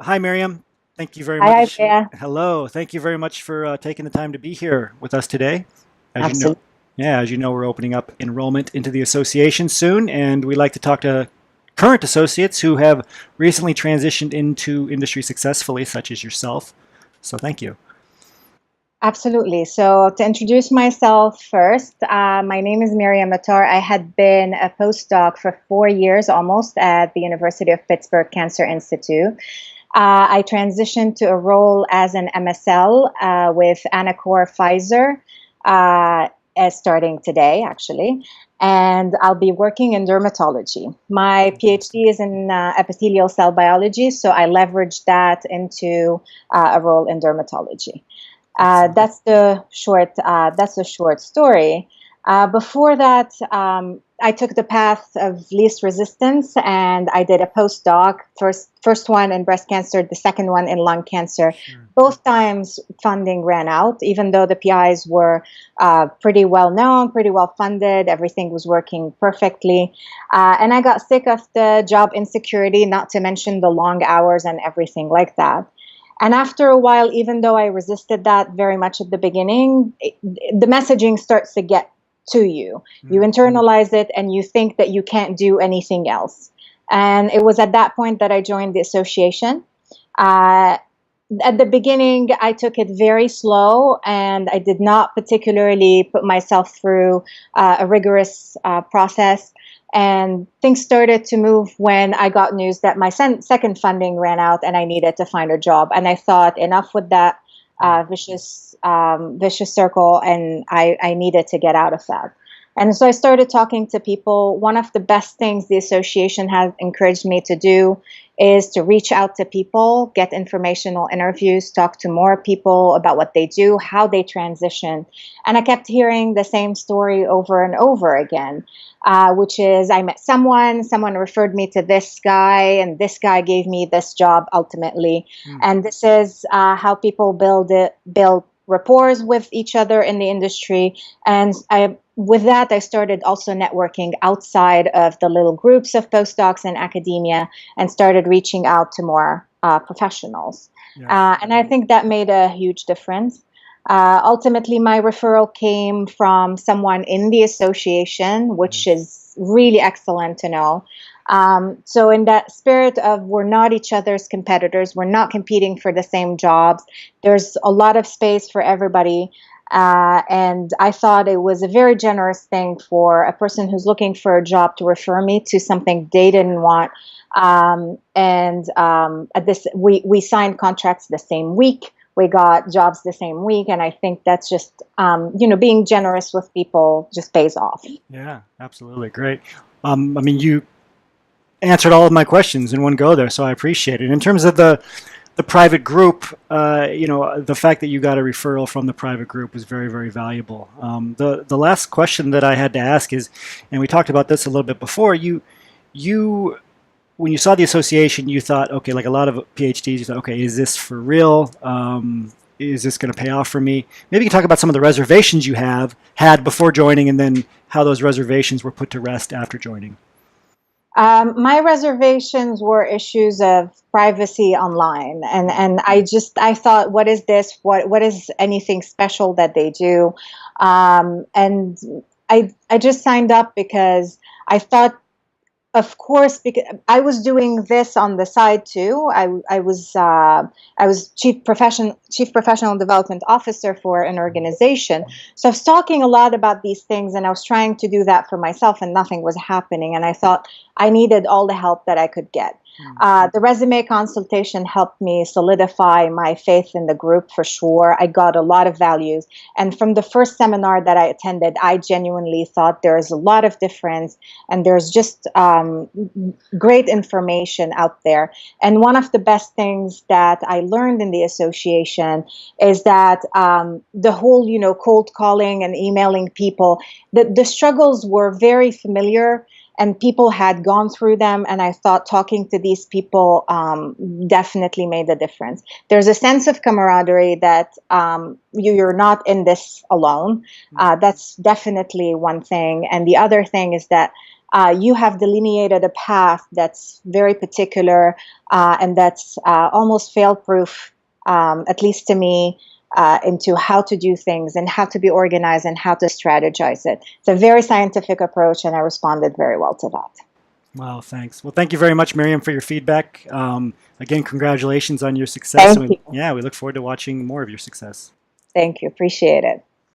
Hi, Miriam. Thank you very Hi, much. Isaiah. Hello. Thank you very much for taking the time to be here with us today. As you know, Absolutely. yeah, as you know, we're opening up enrollment into the association soon, and we like to talk to current associates who have recently transitioned into industry successfully, such as yourself. So, thank you. Absolutely. So, to introduce myself first, my name is Myriam Attar. I had been a postdoc for 4 years almost at the University of Pittsburgh Cancer Institute. I transitioned to a role as an MSL with Anacor Pfizer, as starting today, actually. And I'll be working in dermatology. My Fantastic. PhD is in epithelial cell biology, so I leveraged that into a role in dermatology. Excellent. That's the short story. Before that, I took the path of least resistance, and I did a postdoc. First one in breast cancer, the second one in lung cancer. Sure. Both times funding ran out, even though the PIs were pretty well known, pretty well funded. Everything was working perfectly, and I got sick of the job insecurity, not to mention the long hours and everything like that. And after a while, even though I resisted that very much at the beginning, the messaging starts to get to you. You Mm. internalize it and you think that you can't do anything else. And it was at that point that I joined the association. Uh, at the beginning, I took it very slow and I did not particularly put myself through a rigorous process. And things started to move when I got news that my second funding ran out and I needed to find a job. And I thought, enough with that Mm. vicious circle, and I needed to get out of that. And so I started talking to people. One of the best things the association has encouraged me to do is to reach out to people, get informational interviews, talk to more people about what they do, how they transition. And I kept hearing the same story over and over again, which is I met someone referred me to this guy, and this guy gave me this job ultimately. Mm. And this is how people build rapport with each other in the industry. And with that, I started also networking outside of the little groups of postdocs in academia and started reaching out to more professionals. Yes. And I think that made a huge difference. Ultimately, my referral came from someone in the association, which Yes. is really excellent to know. So, in that spirit of we're not each other's competitors, we're not competing for the same jobs, there's a lot of space for everybody. And I thought it was a very generous thing for a person who's looking for a job to refer me to something they didn't want. At this, we signed contracts the same week. We got jobs the same week, and I think that's just being generous with people just pays off. Yeah, absolutely. Great. I mean, you answered all of my questions in one go there, so I appreciate it. In terms of the private group, the fact that you got a referral from the private group was very, very valuable. The last question that I had to ask is, and we talked about this a little bit before. You when you saw the association, you thought, okay, like a lot of PhDs, you thought, okay, is this for real? Is this going to pay off for me? Maybe you can talk about some of the reservations you have had before joining, and then how those reservations were put to rest after joining. My reservations were issues of privacy online, and I thought, what is this? What is anything special that they do? And I just signed up because I thought, of course, because I was doing this on the side too. I was chief professional development officer for an organization, so I was talking a lot about these things, and I was trying to do that for myself, and nothing was happening. And I thought I needed all the help that I could get. Mm. The resume consultation helped me solidify my faith in the group for sure. I got a lot of values, and from the first seminar that I attended, I genuinely thought there's a lot of difference and there's just great information out there. And one of the best things that I learned in the association is that the whole, cold calling and emailing people, the struggles were very familiar and people had gone through them. And I thought talking to these people definitely made a difference. There's a sense of camaraderie that you're not in this alone. Mm. That's definitely one thing. And the other thing is that you have delineated a path that's very particular and that's almost fail-proof, at least to me, into how to do things and how to be organized and how to strategize it. It's a very scientific approach, and I responded very well to that. Wow, thanks. Well, thank you very much, Myriam, for your feedback. Again, congratulations on your success. Thank you. Yeah, we look forward to watching more of your success. Thank you. Appreciate it.